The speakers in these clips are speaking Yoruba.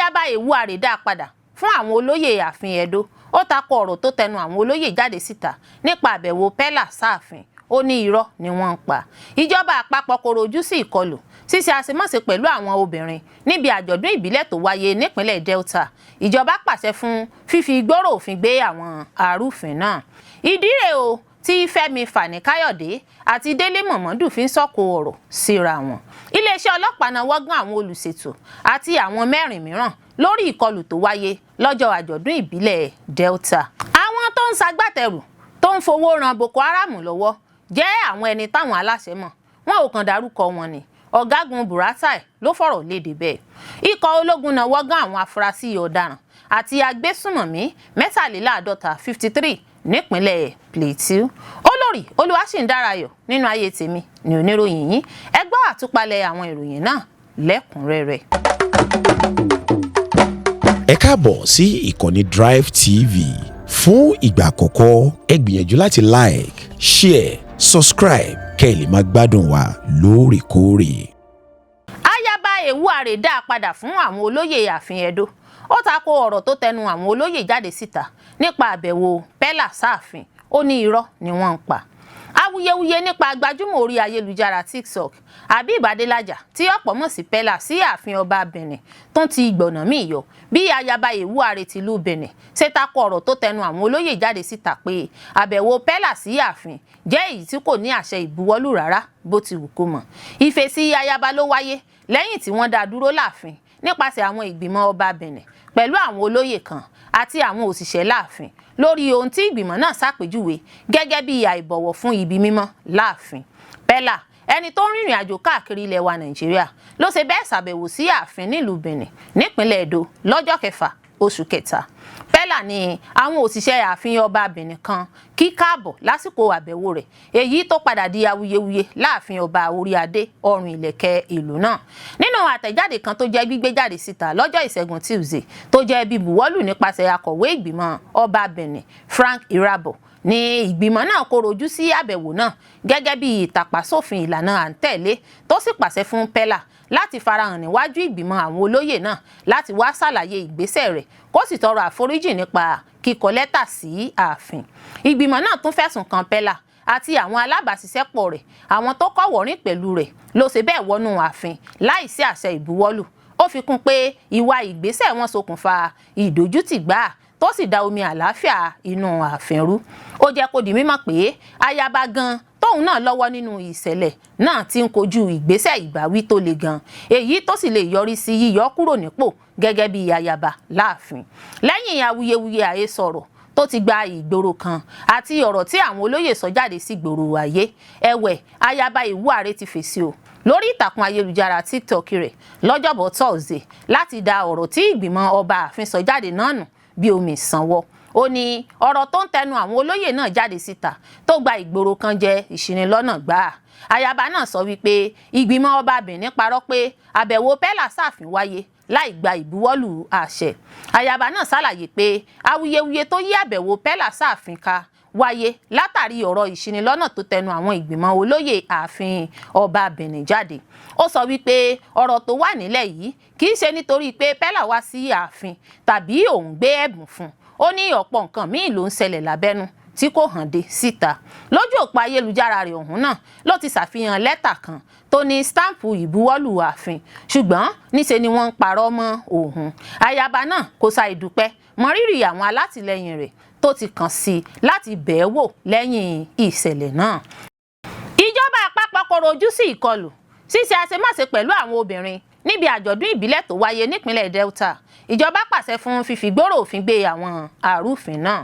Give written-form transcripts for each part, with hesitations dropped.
ayaba Ewuare dá padà fún àwọn olóyè ààfin Ẹdó. Ó tako ọ̀rọ̀ tó tẹnu àwọn olóyè jáde síta nípa àbẹ̀wò Pella sáàfin. Ó ní irọ́ ni wọ́n ń pa. Ìjọba àpapọ̀ kò rojú sí ìkọlù ṣíṣe àṣemáṣe pẹ̀lú àwọn obìnrin níbi àjọ̀dún ìbílẹ̀ tó wáyé nípínlẹ̀ Delta. Ìjọba pàṣẹ fún fífi ìgbóró òfin gbé àwọn arúfin náà. Ìdí rèé o tí Fẹ́mi Fani-Káyọ̀dé àti Délé Mọ̀mọ́dù fi ń sọ̀kò ọ̀rọ̀ síra wọn. Iléeṣẹ́ ọlọ́pàá náà wọ́gán àwọn olùṣètò àti àwọn mẹ́rin mìíràn lórí ìkọlù tó wáyé lọ́jọ́ àjọ̀dún ìbílẹ̀ Delta. Àwọn tó ń ṣagbátẹrù tó ń fowó ran Boko Haram lọ́wọ́ jẹ́ àwọn ẹni táwọn aláṣẹ mọ̀. Wọn ò kàn dárúkọ wọn ni. Ọ̀gágun Buratai ló fọ̀rọ̀ léde bẹ́ẹ̀. Ikọ̀ ológun náà wọ́gán àwọn afurasí ọ̀daràn àti agbésùnmọ̀mí 53 53 nípínlẹ̀ Plateau. Olórí Olúwaṣìndárayọ̀ nínú ayé tèmi ni oníròyìn yín. Ẹ gbọ́ àtúpalẹ̀ àwọn ìròyìn náà lẹ́kùnrẹ́rẹ́. Ẹ káàbọ̀ sí ìkànnì Drive TV. Fún ìgbà àkọ́kọ́, ẹ gbìyànjú láti like, share, subscribe kẹ́ ẹ lè máa gbádùn wa lóòrèkóòrè. Ayaba Ewuare dá padà fún àwọn olóyè ààfin Ẹdó. Ó tako ọ̀rọ̀ tó tẹnu àwọn olóyè jáde síta nípa àbẹ̀wò Pella sáàfin. Ó ní irọ́ ni wọ́n ń pa. Awuyewuye nípa gbajúmọ̀ orí ayélujára TikTok Habib Adelaja tí ọ̀pọ̀ mọ̀ sí Pella sí ààfin ọba Benin tó ti gbọ̀nà míì yọ bí Ayaba Ewuare tìlú Benin ṣe tako ọ̀rọ̀ tó tẹnu àwọn olóyè jáde síta pé àbẹ̀wò Pella sí ààfin jẹ́ èyí tí kò ní àṣẹ ìbuwọ́lù rárá bó ti wù kó mọ̀. Ìfèsì Ayaba ló wáyé lẹ́yìn tí wọ́n dá dúró láàfin nípasẹ̀ àwọn ìgbìmọ̀ ọba Benin pẹ̀lú àwọn olóyè kan àti àwọn òṣìṣẹ́ láàfin lórí ohun tí ìgbìmọ̀ náà ṣàpèjúwe gẹ́gẹ́ bí àìbọ̀wọ̀ fún ibi mímọ́ láàfin. Pella, ẹni tó ń rìnrìn àjò káàkiri ilẹ̀ wa Nàìjíríà, ló ṣe bẹ́ẹ̀ ṣàbẹ̀wò sí ààfin nílùú Benin nípínlẹ̀ Ẹdó lọ́jọ́ 6 oṣù kẹta. Pella ní àwọn òṣìṣẹ́ ààfin ọba Benin kan kí káàbọ̀ lásìkò àbẹ̀wò rẹ̀, èyí tó padà di awuyewuye láàfin ọba orí adé ọrùn ìlẹ̀kẹ̀ ìlú náà. Nínú àtẹ̀jáde kan tó jẹ́ gbígbé jáde síta lọ́jọ́ Ìṣẹ́gun Tuesday tó jẹ́ bíbuwọ́lù nípasẹ̀ akọ̀wé ìgbìmọ̀ ọba Benin Frank Irabo, ní ìgbìmọ̀ náà kó rojú sí àbẹ̀wò náà gẹ́gẹ́ bí ìtàpá sófin ìlànà à ń tẹ̀lé tó sì pàṣẹ fún Pella láti farahàn níwájú ìgbìmọ̀ àwọn olóyè náà láti wá ṣàlàyé ìgbésẹ̀ rẹ̀ kó sì tọrọ àforíjì nípa kíkọ lẹ́tà sí ààfin. Ìgbìmọ̀ náà tún fẹ̀sùn kan Pella àti àwọn alábàáṣiṣẹ́pọ̀ rẹ̀, àwọn tó kọ́wọ̀ọ́rìn pẹ̀lú rẹ̀, ló ṣe bẹ́ẹ̀ wọnú ààfin láìsí àṣẹ ìbuwọ́lù. Ó fi kún pé ìwà ìgbésẹ̀ wọn ṣokùnfà ìdójútì gbáà tó sì da omi àlàáfíà inú ààfin rú. Ó jẹ́ kó di mímọ̀ pé Ayaba gan tóun náà lọ́wọ́ nínú ìṣẹ̀lẹ̀ náà ti ń kojú ìgbésẹ̀ ìbáwí tó le gan, èyí tó sì lè yọrí sí yíyọ kúrò nípò gẹ́gẹ́ bí Ayaba láàfin. Lẹ́yìn awuyewuye àhesọ̀rọ̀ tó ti gba ìgboro kan àti ọ̀rọ̀ tí àwọn olóyè sọ jáde sí gbòòrò ayé, ẹ̀wẹ̀ Ayaba Ewuare ti fèsì o lórí ìtàkùn ayélujára TikTok rẹ̀ lọ́jọ́bọ̀ Thursday láti da ọ̀rọ̀ tí ìgbìmọ̀ ọba ààfin sọ jáde náà nù bí omi ìsanwó. Ó ní ọ̀rọ̀ tó ń tẹnu àwọn olóyè náà jáde síta tó gba ìgboro kan jẹ́ ìṣinilọ́nà gbáà. Ayaba náà sọ wípé ìgbìmọ̀ ọba Benin parọ́ pé àbẹ̀wò Pella sáàfin wáyé láì gba ìbuwọ́lù àṣẹ. Ayaba náà ṣàlàyé pé awuyewuye tó yí àbẹ̀wò Pella sáàfin ká wáyé látàrí ọ̀rọ̀ ìṣinilọ́nà tó tẹnu àwọn ìgbìmọ̀ olóyè ààfin ọba Benin jáde. Ó sọ wípé ọ̀rọ̀ tó wà nílẹ̀ yìí kì í ṣe nítorí pé Pella wá sí ààfin tàbí òun gbé ẹ̀bùn fún. Ó ní ọ̀pọ̀ nǹkan míì ló ń ṣẹlẹ̀ lábẹ́nú tí kò hàn dé síta. Lójú òpó ayélujára rẹ̀ ọ̀hún náà ló ti ṣàfihàn lẹ́tà kan tó ní stampu ìbuwọ́lù ààfin, ṣùgbọ́n níṣe ni wọ́n ń parọ́ mọ́ òun. Ayaba náà kò sa ìdúpẹ́ mọrírì àwọn alátìlẹyìn rẹ̀ tó ti kàn sí láti bẹ̀ẹ́ wò lẹ́yìn ìṣẹ̀lẹ̀ náà. Ìjọba àpapọ̀ kò rojú sí ìkọlù ṣíṣe àṣemáṣe pẹ̀lú àwọn obìnrin níbi àjọ̀dún ìbílẹ̀ tó wáyé nípínlẹ̀ Delta. Ìjọba pàṣẹ fún fífi gbòòrò òfin gbé àwọn arúfin náà.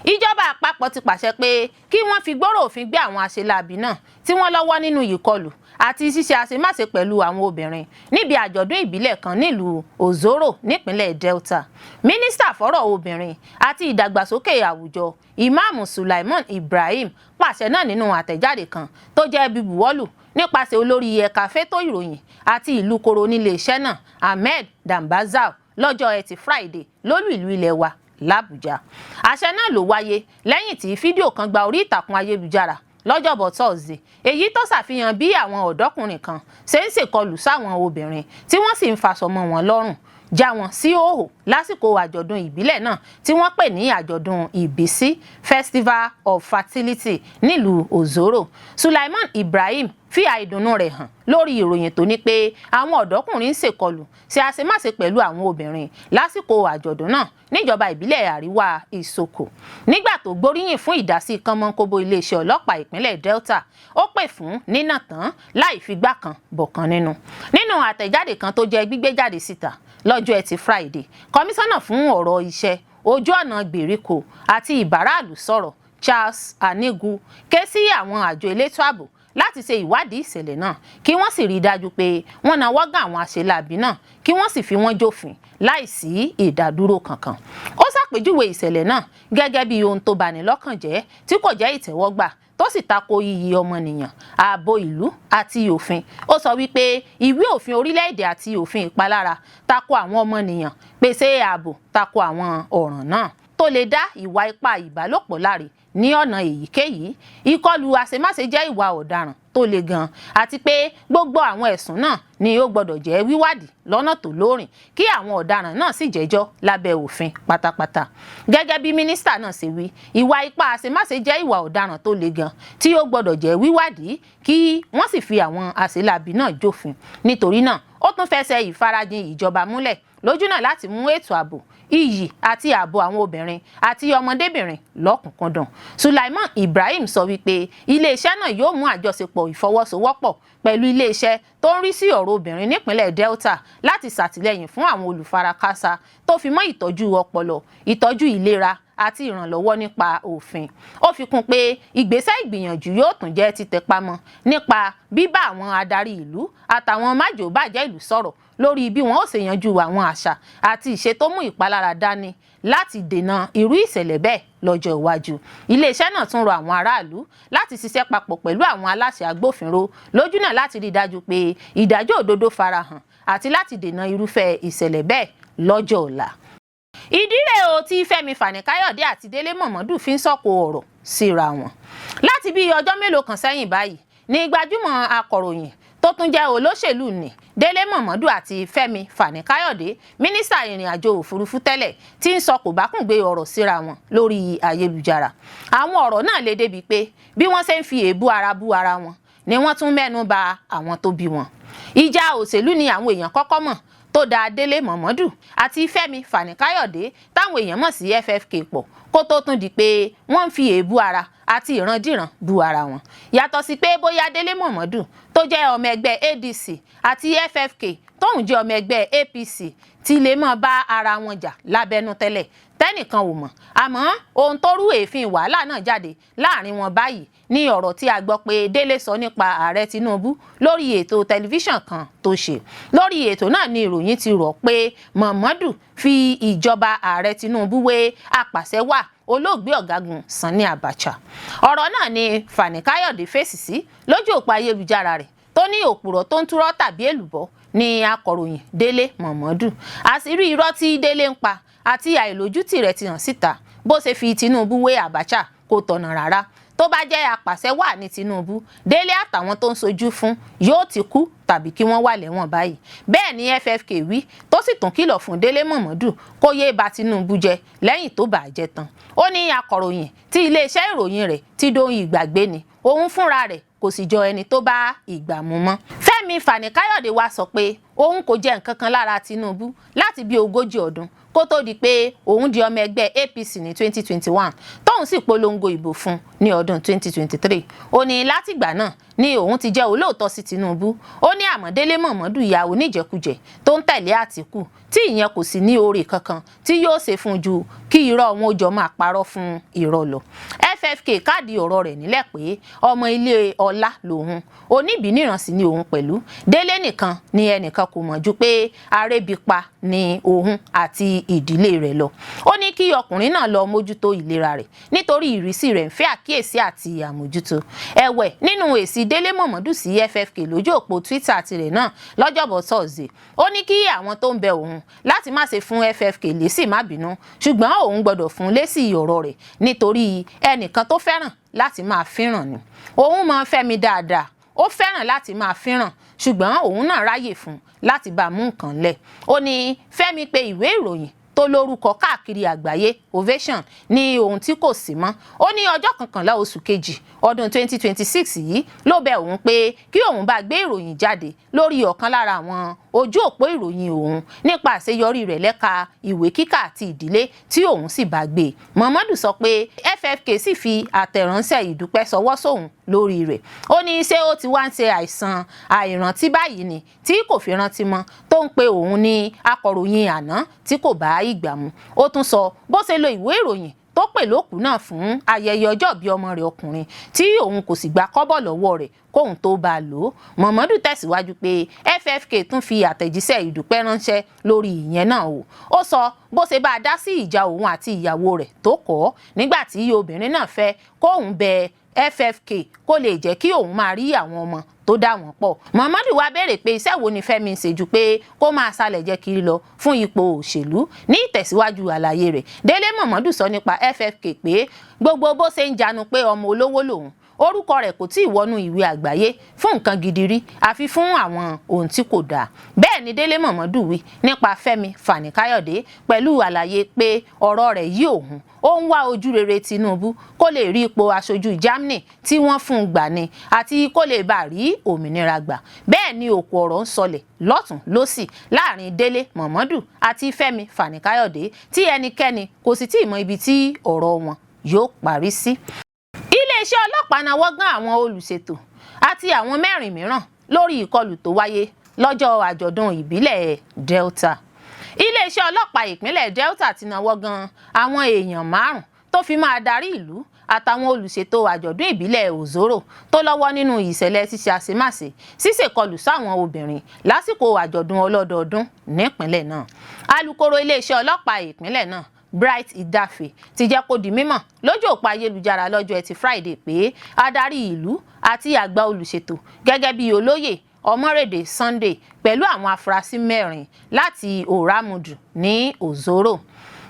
Ìjọba àpapọ̀ ti pàṣẹ pé kí wọ́n fi gbòòrò òfin gbé àwọn àṣeláàbí náà tí wọ́n lọ́wọ́ nínú ìkọlù àti ṣíṣe àṣemáṣe pẹ̀lú àwọn obìnrin níbi àjọ̀dún ìbílẹ̀ kan nílùú Ozoro nípínlẹ̀ Delta. Mínísítà fọ́rọ̀ obìnrin àti ìdàgbàsókè àwùjọ Imam Sulaiman Ibrahim pàṣẹ náà nínú àtẹ̀jáde kan tó jẹ́ bíbuwọ́lù nípasẹ̀ olórí ẹ̀ka fétò ìròyìn àti ìlú koro nílé iṣẹ́ náà Ahmed Dambazao lọ́jọ́ Ẹtì Friday lólú ìlú ilẹ̀ wa l'Àbújá. Àṣẹ náà ló wáyé lẹ́yìn tí fídíò kan gba orí ìtàkùn ayélujára lọ́jọ́bọ̀ Thursday, èyí tó ṣàfihàn bí àwọn ọ̀dọ́kùnrin kan ṣe ń ṣèkọlù sáwọn obìnrin tí wọ́n sì ń faṣọ mọ́ wọn lọ́rùn. já wọn sí òhò lásìkò àjọ̀dún ìbílẹ̀ náà tí wọ́n pè ní àjọ̀dún ìbísí Festival of Fertility nílùú Òzòrò. Sulaiman Ibrahim fi àìdùnnú rẹ̀ hàn lórí ìròyìn tó ní pé àwọn ọ̀dọ́kùnrin ń ṣèkọlù sí àṣemáṣe pẹ̀lú àwọn obìnrin lásìkò àjọ̀dún náà níjọba ìbílẹ̀ àríwá Ìsoko. Nígbà tó gbóríyìn fún ìdásí kánmọ́nkóbó iléeṣẹ́ ọlọ́pàá ìpínlẹ̀ Delta, ó pè fún nínà tán láì figbá kan bọ̀kan nínú. Nínú àtẹ̀jáde kan tó jẹ́ gbígbé jáde síta lọ́jọ́ Ẹtì Friday, kọmíṣánná fún ọ̀rọ̀ iṣẹ́, ojú ọ̀nà gbèríko àti ìbáraàlú sọ̀rọ̀ Charles Anigu ké sí àwọn àjọ elétò ààbò láti ṣe ìwádìí ìṣẹ̀lẹ̀ náà kí wọ́n sì rí i dájú pé wọ́n nawọ́ gán àwọn àṣeláàbí náà kí wọ́n sì fi wọ́n jófin láìsí ìdádúró kankan. Ó ṣàpèjúwe ìṣẹ̀lẹ̀ náà gẹ́gẹ́ bí ohun tó bani lọ́kàn jẹ́ tí kò jẹ́ ìtẹ́wọ́gbà tó sì tako iyì ọmọnìyàn, ààbò ìlú àti òfin. Ó sọ wípé ìwé òfin orílẹ̀-èdè àti òfin ìpalára tako àwọn ọmọnìyàn, pèsè ààbò tako àwọn ọ̀ràn náà tó lè dá ìwà ipá ìbálòpọ̀ láre ní ọ̀nà èyíkéyìí. Ìkọlù àṣemáṣe jẹ́ ìwà ọ̀daràn tó le gan àti pé gbogbo àwọn ẹ̀sùn náà ni ó gbọdọ̀ jẹ́ wíwádìí lọ́nà tó lóòrìn kí àwọn ọ̀daràn náà sì jẹ́jọ́ lábẹ́ òfin pátápátá. Gẹ́gẹ́ bí mínísítà náà ṣe wí, ìwà ipá àṣemáṣe jẹ́ ìwà ọ̀daràn tó le gan tí ó gbọdọ̀ jẹ́ wíwádìí kí wọ́n sì fi àwọn àṣeláàbí náà jófin. Nítorí náà ó tún fẹsẹ̀ ìfarajìn ìjọba múlẹ̀ lójúnà láti mú ètò ààbò, iyì àti ààbò àwọn obìnrin àti ọmọdébìnrin lọ́kùnkúndùn. Sulaiman Ibrahim sọ wípé iléeṣẹ́ náà yóò mú àjọṣepọ̀ ìfọwọ́sowọ́pọ̀ pẹ̀lú iléeṣẹ́ tó ń rí sí ọ̀rọ̀ obìnrin nípínlẹ̀ Delta láti ṣàtìlẹ́yìn fún àwọn olùfarakásá tó fi mọ́ ìtọ́jú ọpọlọ, ìtọ́jú ìlera àti ìrànlọ́wọ́ nípa òfin. Ó fi kún pé ìgbésẹ̀ ìgbìyànjú yóò tún jẹ́ títẹpámọ́ nípa bíbá àwọn adarí ìlú àtàwọn májòbàjẹ́ ìlú sọ̀rọ̀ lórí bí wọn ó ṣe yanjú àwọn àṣà àti ìṣe tó mú ìpalára dání láti dènà irú ìṣẹ̀lẹ̀ bẹ́ẹ̀ lọ́jọ́ iwájú. Iléeṣẹ́ náà tún rọ àwọn aráàlú láti ṣiṣẹ́ papọ̀ pẹ̀lú àwọn aláṣẹ agbófinró lójúnà láti rí i dájú pé ìdájọ́ òdodo farahàn àti láti dènà irúfẹ́ ìṣẹ̀lẹ̀ bẹ́ẹ̀ lọ́jọ́ ọ̀la. Ìdí rèé o tí Fẹ́mi Fani-Káyọ̀dé àti Délé Mọ̀mọ́dù fi ń sọ̀kò ọ̀rọ̀ síra wọn. Láti bí ọjọ́ mélòó kan sẹ́yìn báyìí ni gbajúmọ̀ akọ̀ròyìn tó tún jẹ́ olóṣèlú ní Délé Mọ̀mọ́dù àti Fẹ́mi Fani-Káyọ̀dé, mínísítà ìrìn àjò òfurufú tẹ́lẹ̀, tí ń sọ kòbákùngbé ọ̀rọ̀ síra wọn lórí ayélujára. Àwọn ọ̀rọ̀ náà lè débi pé bí wọ́n ṣe ń fi èébú ara bú ara wọn ni wọ́n tún mẹ́nu bà àwọn tó bí wọn. Ìjà òṣèlú ni àwọn èèyàn kọ́kọ́ mọ̀ tó da Délé Mọ̀mọ́dù àti Fẹ́mi Fani-Káyọ̀dé táwọn èèyàn mọ̀ sí FFK pọ̀ kó tó tún di pé wọ́n ń fi èébú ara àti ìrandíran bú ara wọn. Yàtọ̀ sí pé bóyá Délé Mọ̀mọ́dù tó jẹ́ ọmọ ẹgbẹ́ ADC àti FFK tóun jẹ́ ọmọ ẹgbẹ́ APC ti lè mọ̀ bá ara wọn jà lábẹ́nú tẹ́lẹ̀ tẹ́nìkan ò mọ̀. Àmọ́ ohun tó rú èéfín wàhálà náà jáde láàrin wọn báyìí ní ọ̀rọ̀ tí a gbọ́ pé Délé sọ nípa ààrẹ Tinubu lórí ètò tẹlifíṣàn kan tó ṣe. Lórí ètò náà ni ìròyìn ti rọ̀ pé Mọ̀mọ́dù fi ìjọba ààrẹ Tinubu wé apàṣẹwàá olóògbé ọ̀gágun Sani Abacha. Ọ̀rọ̀ náà ni Fani-Káyọ̀dé fèsì sí lójú òpó ayélujára rẹ̀ tó ní òpùrọ̀ tó ń túrọ́ tàbí èlùbọ́ ní akọ̀ròyìn Délé Mọ̀mọ́dù. Àṣírí irọ́ tí Délé ń pa àti àìlójútì rẹ̀ ti hàn síta. Bó ṣe fi Tinubu wé Abacha kò tọ̀nà rárá. Tó bá jẹ́ apàṣẹwàá ní Tinubu, Délé àtàwọn tó ń sojú fún yóò ti kú tàbí kí wọ́n wà lẹ́wọ̀n báyìí. Bẹ́ẹ̀ ni FFK wí tó sì tún kìlọ̀ fún Délé Mọ̀mọ́dù kó yéé ba Tinubu jẹ lẹ́yìn tó bà á jẹ́ tán. Ó ní akọ̀ròyìn tí iléeṣẹ́ ìròyìn rẹ̀ ti dohun ìgbàgbé ni òun fúnra rẹ̀ kò sì jọ ẹni tó bá ìgbà mu mọ́. Fẹ́mi Fani-Káyọ̀dé wá sọ pé òun kò jẹ nǹkan kan lára Tinubu láti bí 40 ọdún kó tó di pé òun di ọmọ ẹgbẹ́ APC ní 2021 tóun sì polongo ìbò fún ní ọdún 2023. Ó ní látìgbà náà ni òun ti jẹ́ olóòótọ́ sí Tinubu. Ó ní àmọ́ Délé Mọ̀mọ́dù ìyàwó níjẹkújẹ tó ń tẹ̀lé Àtíkù tí ìyẹn kò sì ní oore kankan tí yóò ṣe fún ju kí irọ́ wọn ó jọ máa parọ́ fún irọ́ lọ. FFK káàdì ọ̀rọ̀ rẹ̀ nílẹ̀ pé ọmọ ilé ọlá lòun, oníbìníran sì ni òun pẹ̀lú. Délé nìkan ni ẹnìkan kò mọ̀ ju pé arébípa ni òun àti ìdílé rẹ̀ lọ. Ó ní kí ọkùnrin náà lọ mójútó ìlera rẹ̀ nítorí ìrísí rẹ̀ ń fẹ́ àkíyèsí àti àmójútó. Ẹ̀wẹ̀ nínú èsì Délé Mọ̀mọ́dù sí FFK lójú òpó Twitter tirẹ̀ náà lọ́jọ́bọ̀ Thursday, ó ní kí àwọn tó ń bẹ òun láti má ṣe fún FFK lésì má bínú, ṣùgbọ́n òun gbọ́dọ̀ fún lésì ọ̀rọ̀ rẹ̀ nítorí ẹnìkan tó fẹ́ràn láti máa fíràn ni. Òun máa ń fẹ́ mi dáadáa, ó fẹ́ràn láti máa fínràn ṣùgbọ́n òun náà ráyè fún láti bá mú nǹkan lẹ̀. Ó ní Fẹ́mi pé ìwé ìròyìn tó lórúkọ káàkiri àgbáyé Ovation ní ohun tí kò sí mọ́. Ó ní ọjọ́ 11 oṣù kejì ọdún 2026 yìí ló bẹ̀ òun pé kí òun bá gbé ìròyìn jáde lórí ọ̀kan lára àwọn ojú òpó ìròyìn òun nípa àṣeyọrí rẹ̀ lẹ́ka ìwé kíkà àti ìdílé tí òun sì bá gbé. Muhammadu sọ pé FFK sì fi àtẹ̀ránṣẹ́ ìdúpẹ́ sọwọ́ sóhun lórí rẹ̀. Ó ní ṣé ó ti wá ń ṣe àìsàn àìrántí báyìí ni tí kò fi rántí mọ́ tó ń pe òun ní akọ̀ròyìn àná tí kò bá ìgbà mu. Ó tún sọ bó ṣe lo ìwé ìròyìn tó pè lókùú náà fún ayẹyẹ ọjọ́bí ọmọ rẹ̀ ọkùnrin tí òun kò sì gba kọ́bọ̀ lọ́wọ́ rẹ̀ kóhun tó bá a lò ó. Muhammadu tẹ̀síwájú pé FFK tún fi àtẹ̀jíṣẹ́ ìdúpẹ́ ránṣẹ́ lórí ìyẹn náà o. Ó sọ bó ṣe bá a dá sí ìjà òun àti ìyàwó rẹ̀ tó kọ̀ nígbà tí obìnrin náà fẹ́ kóhun bẹ FFK kó lè jẹ́ kí òun máa rí àwọn ọmọ tó dá wọn pọ̀. Muhammadu wá béèrè pé iṣẹ́ wo ni Fẹ́mi ń ṣe ju pé kó máa salẹ̀ jẹ́ kiri lọ fún ipò òṣèlú. Ní ìtẹ̀síwájú àlàyé rẹ̀, Délé Muhammadu sọ nípa FFK pé gbogbo bó ṣe ń janu pé ọmọ olówó lòun, orúkọ rẹ̀ kò tí ì wọnú ìwé àgbáyé fún nǹkan gidi rí àfi fún àwọn ohun tí kò dáa. Bẹ́ẹ̀ ni Délé Muhammadu wí nípa Fẹ́mi Fani-Káyọ̀dé pẹ̀lú àlàyé pé ọ̀rọ̀ rẹ̀ yí òun ó ń wá ojú rere Tinubu kó lè rí ipò aṣojú Germany tí wọ́n fún un gbà ni àti kó lè bá rí òmìnira gbà. Bẹ́ẹ̀ ni òkú ọ̀rọ̀ ń sọlẹ̀ lọ́tùn lósì láàrin Délé Muhammadu àti Fẹ́mi Fani-Káyọ̀dé tí ẹnikẹ́ni kò sì tí ì mọ ibi tí ọ̀rọ̀ wọn yóò parí sí. Iléeṣẹ́ ọlọ́pàá nawọ́ gán àwọn olùṣètò àti àwọn 4 mìíràn lórí ìkọlù tó wáyé lọ́jọ́ àjọ̀dún ìbílẹ̀ Delta. Iléeṣẹ́ ọlọ́pàá ìpínlẹ̀ Delta ti nawọ́ gán àwọn èèyàn 5 tó fi máa darí ìlú àtàwọn olùṣètò àjọ̀dún ìbílẹ̀ Òzòrò tó lọ́wọ́ nínú ìṣẹ̀lẹ̀ ṣíṣe àṣemáṣe ṣíṣèkọlù sáwọn obìnrin lásìkò àjọ̀dún ọlọ́dọọdún nípínlẹ̀ náà. Alukoro iléeṣẹ́ ọlọ́pàá ìpínlẹ̀ náà Bright Idafe ti jẹ́ kó di mímọ̀ lójú òpó ayélujára lọ́jọ́ Ẹtì Friday pé adarí ìlú àti àgbà olùṣètò gẹ́gẹ́ bí olóyè Ọmọrèdè Sunday pẹ̀lú àwọn afurasí 4 láti Òràmùdù ní Òzòrò.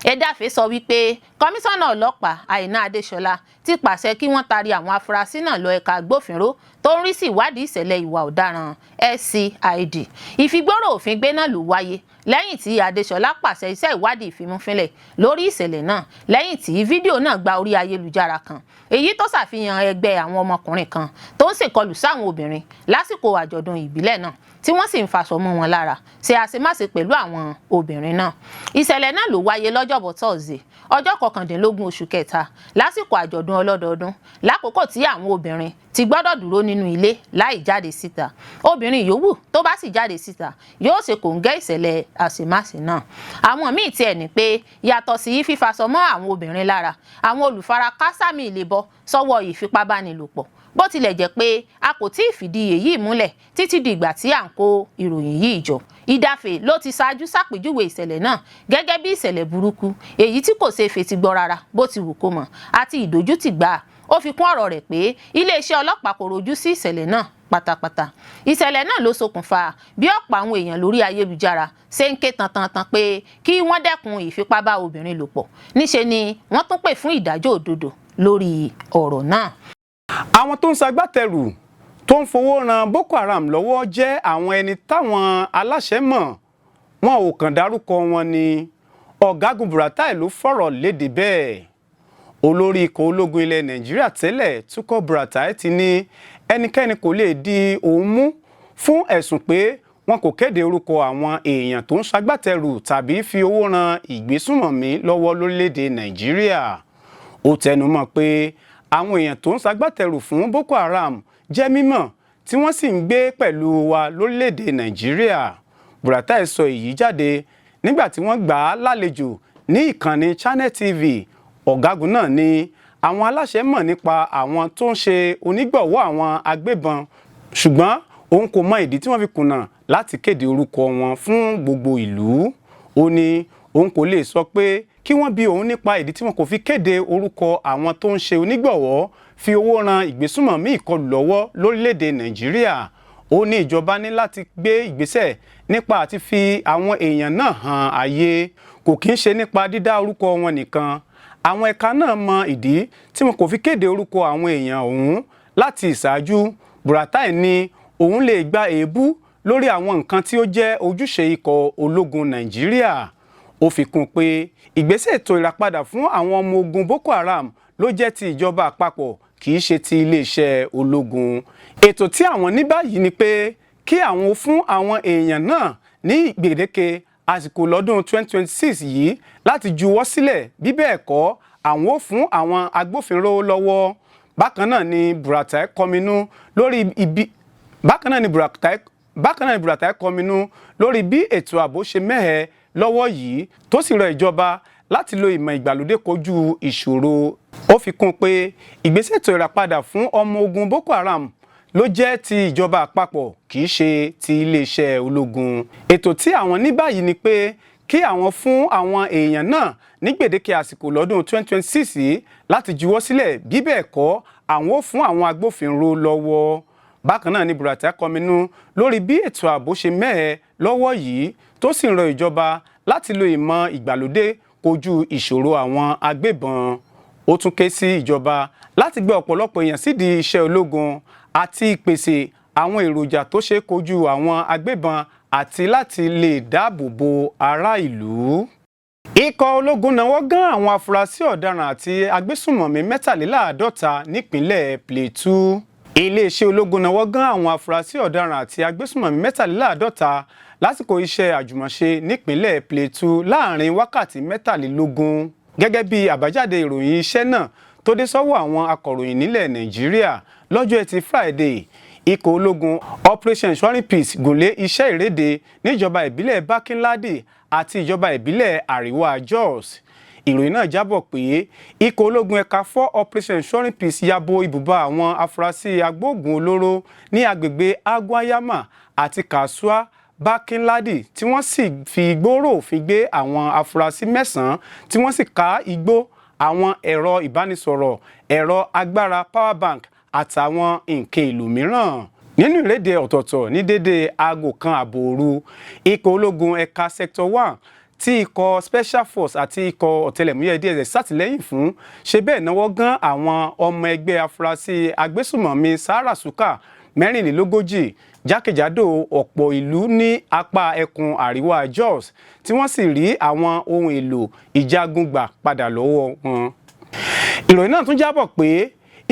Edafe sọ wípé kọmíṣánná ọlọ́pàá Àìná Adéṣọlá ti pàṣẹ kí wọ́n taari àwọn afurasí náà lọ ẹ̀ka agbófinró tó ń rí sí ìwádìí ìṣẹ̀lẹ̀ ìwà ọ̀daràn SCID. Ìfigbóró òfin gbé náà ló wáyé lẹ́yìn tí Adéṣọlá pàṣẹ iṣẹ́ ìwádìí ìfimúfínlẹ̀ lórí ìṣẹ̀lẹ̀ náà lẹ́yìn tí fídíò náà gba orí ayélujára kan èyí tó ṣàfihàn ẹgbẹ́ àwọn ọmọkùnrin kan tó ń ṣèkọlù sáwọn obìnrin lásìkò àjọ̀dún ìbílẹ̀ náà tí wọ́n sì ń faṣọ mọ́ wọn lára ṣe àṣemáṣe pẹ̀lú àwọn obìnrin náà. Ìṣẹ̀lẹ̀ náà ló wáyé lọ́jọ́bọ̀ Thursday ọjọ́ 19 oṣù kẹta lásìkò àjọ̀dún ọlọ́dọọdún lákòókò tí àwọn obìnrin ti gbọ́dọ̀ dúró nínú ilé láì jáde síta. Obìnrin yòówù tó bá sì jáde síta yóò ṣe kòńgẹ́ ìṣẹ̀lẹ̀ àṣemáṣe náà. Àwọn míì tiẹ̀ ní pé yàtọ̀ sí fífaṣọ mọ́ àwọn obìnrin lára, àwọn olùfarakásá míì lè bọ́ sọ́wọ́ ìfipábánilòpọ̀ bó tilẹ̀ jẹ́ pé a kò tí ì fìdí èyí múlẹ̀ títí di ìgbà tí à ń kó ìròyìn yìí jọ. Idafe ló ti ṣáájú ṣàpèjúwe ìṣẹ̀lẹ̀ náà gẹ́gẹ́ bí ìṣẹ̀lẹ̀ burúkú èyí tí kò ṣeé fetí gbọ́ rárá bó ti wù kó mọ̀ àti ìdójútì gbà. Ó fi kún ọ̀rọ̀ rẹ̀ pé iléeṣẹ́ ọlọ́pàá kò rojú sí ìṣẹ̀lẹ̀ náà pátápátá. Ìṣẹ̀lẹ̀ náà ló ṣokùnfà bí ọ̀pọ̀ àwọn èèyàn lórí ayélujára ṣe ń ké tantantan pé kí wọ́n dẹ́kun ìfipábá obìnrin lò pọ̀. Níṣe ni wọ́n tún pè fún ìdájọ́ òdodo lórí ọ̀rọ̀ náà. Àwọn tó ń ṣagbátẹrù tó ń fowó ran Boko Haram lọ́wọ́ jẹ́ àwọn ẹni táwọn aláṣẹ mọ̀, wọn ò kàn dárúkọ wọn ni. Ọ̀gágun Buratai ló fọ̀rọ̀ léde bẹ́ẹ̀. Olórí ikọ̀ ológun ilẹ̀ Nàìjíríà tẹ́lẹ̀ Tukur Buratai ti ní ẹnikẹ́ni kò lè di òun mú fún ẹ̀sùn pé wọn kò kéde orúkọ àwọn èèyàn tó ń ṣagbátẹrù tàbí fi owó ran ìgbésùnmọ̀mí lọ́wọ́ lórílẹ̀‐èdè Nàìjíríà. Ó tẹnumọ́ pé àwọn èèyàn tó ń ṣagbátẹrù fún Boko Haram jẹ́ mímọ̀ tí wọ́n sì ń gbé pẹ̀lú wa lórílẹ̀‐èdè Nàìjíríà. Buratai sọ èyí jáde nígbà tí wọ́n gbà á lálejò ní ìkànnì Channel TV. Ọ̀gágun náà ní àwọn aláṣẹ mọ̀ nípa àwọn tó ń ṣe onígbọ̀wọ́ àwọn agbébọn ṣùgbọ́n òun kò mọ ìdí tí wọ́n fi kùnà láti kéde orúkọ wọn fún gbogbo ìlú. Ó ní òun kò lè sọ pé kí wọ́n bi òun nípa ìdí tí wọn kò fi kéde orúkọ àwọn tó ń ṣe onígbọ̀wọ́ fi owó ran ìgbésùnmọ̀mí ìkọlù lọ́wọ́ lórílẹ̀‐èdè Nàìjíríà. Ó ní ìjọba ní láti gbé ìgbésẹ̀ nípa àti fi àwọn èèyàn náà hàn ayé, kò kí ń ṣe nípa dídá orúkọ wọn nìkan. Àwọn ẹ̀ka náà mọ ìdí tí wọn kò fi kéde orúkọ àwọn èèyàn ọ̀hún láti ìṣáájú. Buratai ní òun lè gba èébú lórí àwọn nǹkan tí ó jẹ́ ojúṣe ikọ̀ ológun Nàìjíríà. Ó fi kún pé ìgbésẹ̀ ètò ìràpadà fún àwọn ọmọ ogun Boko Haram ló jẹ́ ti ìjọba àpapọ̀ kì í ṣe ti iléeṣẹ́ ológun. Ètò tí àwọn ní báyìí ni pé kí àwọn fún àwọn èèyàn náà ní gbèdéke àsìkò lọ́dún 2026 yìí láti juwọ́ sílẹ̀, bí bẹ́ẹ̀ kọ́ àwọn ó fún àwọn agbófinró lọ́wọ́. Bákan náà ni Buratai kọminú lórí bí ètò ààbò ṣe mẹ́hẹ lọ́wọ́ yìí tó sì rọ ìjọba láti lo ìmọ̀ ìgbàlódé kojú ìṣòro. Ó fi kún pé ìgbésẹ̀ ètò ìràpadà fún ọmọ ogun Boko Haram ló jẹ́ ti ìjọba àpapọ̀ kì í ṣe ti iléeṣẹ́ ológun. Ètò tí àwọn ní báyìí ni pé kí àwọn fún àwọn èèyàn náà ní gbèdéke àsìkò lọ́dún 2026 yìí láti juwọ́ sílẹ̀, bí bẹ́ẹ̀ kọ́ àwọn ó fún àwọn agbófinró lọ́wọ́. Bákan náà ni Buratai kọminú lórí bí ètò ààbò ṣe mẹ́hẹ lọ́wọ́ yìí tó sì ń rọ ìjọba láti lo ìmọ̀ ìgbàlódé kojú ìṣòro àwọn agbébọn. Ó tún ké sí ìjọba láti gbé ọ̀pọ̀lọpọ̀ èèyàn sídìí iṣẹ́ ológun àti ìpèsè àwọn èròjà tó ṣe kojú àwọn agbébọn àti láti lè dáàbò bo ará ìlú. Ikọ̀ ológun náwó gán àwọn afurasí ọ̀daràn àti agbésùnmọ̀mí 53 nípínlẹ̀ Plateau. Iléeṣẹ́ ológun náwó gán àwọn afurasí ọ̀daràn àti agbésùnmọ̀mí 53 lásìkò iṣẹ́ àjùmọ̀ṣe nípínlẹ̀ Plateau láàrin wákàtí 23. Gẹ́gẹ́ bí àbájáde ìròyìn iṣẹ́ náà tó dé sọ́wọ́ àwọn akọ̀ròyìn nílẹ̀ Nàìjíríà lọ́jọ́ Ẹtì Friday, ikọ̀ ológun Operation Ensuring Peace gùnlé iṣẹ́ ìréde níjọba ìbílẹ̀ Barkin-Ladi àti ìjọba ìbílẹ̀ Àríwá Jos. Ìròyìn náà jábọ̀ pé ikọ̀ ológun ẹ̀ka 4 Operation Ensuring Peace yabo ibùba àwọn afurasí agbóògùn olóró ní agbègbè Aguayama àti Kasua Barkin-Ladi tí wọ́n sì fi ìgbóró òfin gbé àwọn afurasí 9 tí wọ́n sì ká igbó, àwọn ẹ̀rọ ìbánisọ̀rọ̀, ẹ̀rọ agbára power bank àtàwọn nǹkan èlò mìíràn. Nínú ìréde ọ̀tọ̀ọ̀tọ̀ ní dédé aago 1:00 òru, ikọ̀ ológun ẹ̀ka Sector 1 tí ikọ̀ Special Force àti ikọ̀ ọ̀tẹlẹ̀múyẹ́ DSS ṣàtìlẹ́yìn fún ṣe bẹ́ẹ̀ náwó gán àwọn ọmọ ẹgbẹ́ afurasí agbésùnmọ̀mí Sahara Suka 44 jákèjádò ọ̀pọ̀ ìlú ní apá ẹkùn àríwá Jos tí wọ́n sì rí àwọn ohun èlò ìjagun gbà padà lọ́wọ́ wọn. Ìròyìn náà tún jábọ̀ pé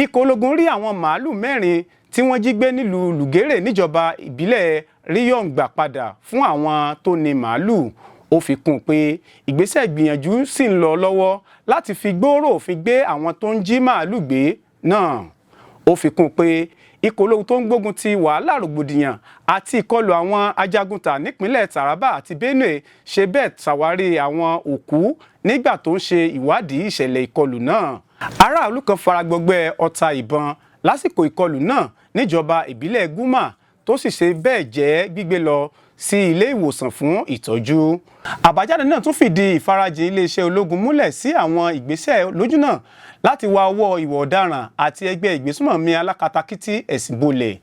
ikọ̀ ológun rí àwọn màálù 4 tí wọ́n jí gbé nílùú Lugere níjọba ìbílẹ̀ Riyom gbà padà fún àwọn tó ní màálù. Ó fi kún pé ìgbésẹ̀ ìgbìyànjú sì ń lọ lọ́wọ́ láti fi gbòòrò òfin gbé àwọn tó ń jí màálù gbé náà. Ó fi kún pé ikọ̀ ológun tó ń gbógun ti wàhálà rògbòdìyàn àti ìkọlù àwọn ajagunta nípínlẹ̀ Taraba àti Benue ṣe bẹ́ẹ̀ ṣàwárí àwọn òkú nígbà tó ń ṣe ìwádìí ìṣẹ̀lẹ̀ ìkọlù náà. Aráàlú kan fara gbọgbẹ́ ọta ìbọn lásìkò ìkọlù náà níjọba ìbílẹ̀ Guma tó sì ṣe bẹ́ẹ̀ jẹ́ gbígbé lọ sí ilé ìwòsàn fún ìtọ́jú. Àbájáde náà tún fìdí ìfarajìn iléeṣẹ́ ológun múlẹ̀ sí àwọn ìgbésẹ̀ lójúnà láti wá ọwọ́ ìwà ọ̀daràn àti ẹgbẹ́ ìgbésùnmọ̀mí alákatakítí ẹ̀sìn bolẹ̀,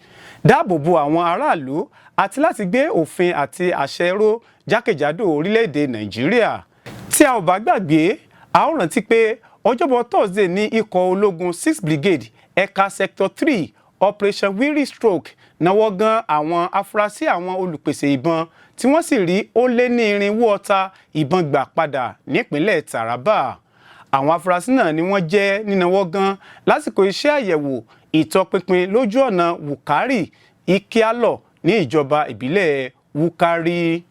dáàbò bo àwọn aráàlú àti láti gbé òfin àti àṣẹ ró jákèjádò orílẹ̀-èdè Nàìjíríà. Tí a ò bá gbàgbé, a ó rántí pé ọjọ́bọ̀ Thursday ní ikọ̀ ológun 6th Brigade ẹ̀ka Sector 3 Operation Wiri Stroke náwó gan àwọn afurasí àwọn olùpèsè ìbọn tí wọ́n sì rí ó lé ní 400 ọta ìbọn gbà padà nípínlẹ̀ Taraba. Àwọn afurasí náà ni wọ́n jẹ́ nínáwó gan lásìkò iṣẹ́ àyẹ̀wò ìtọpinpin lójú ọ̀nà Wukari Ikialo ní ìjọba ìbílẹ̀ Wukari.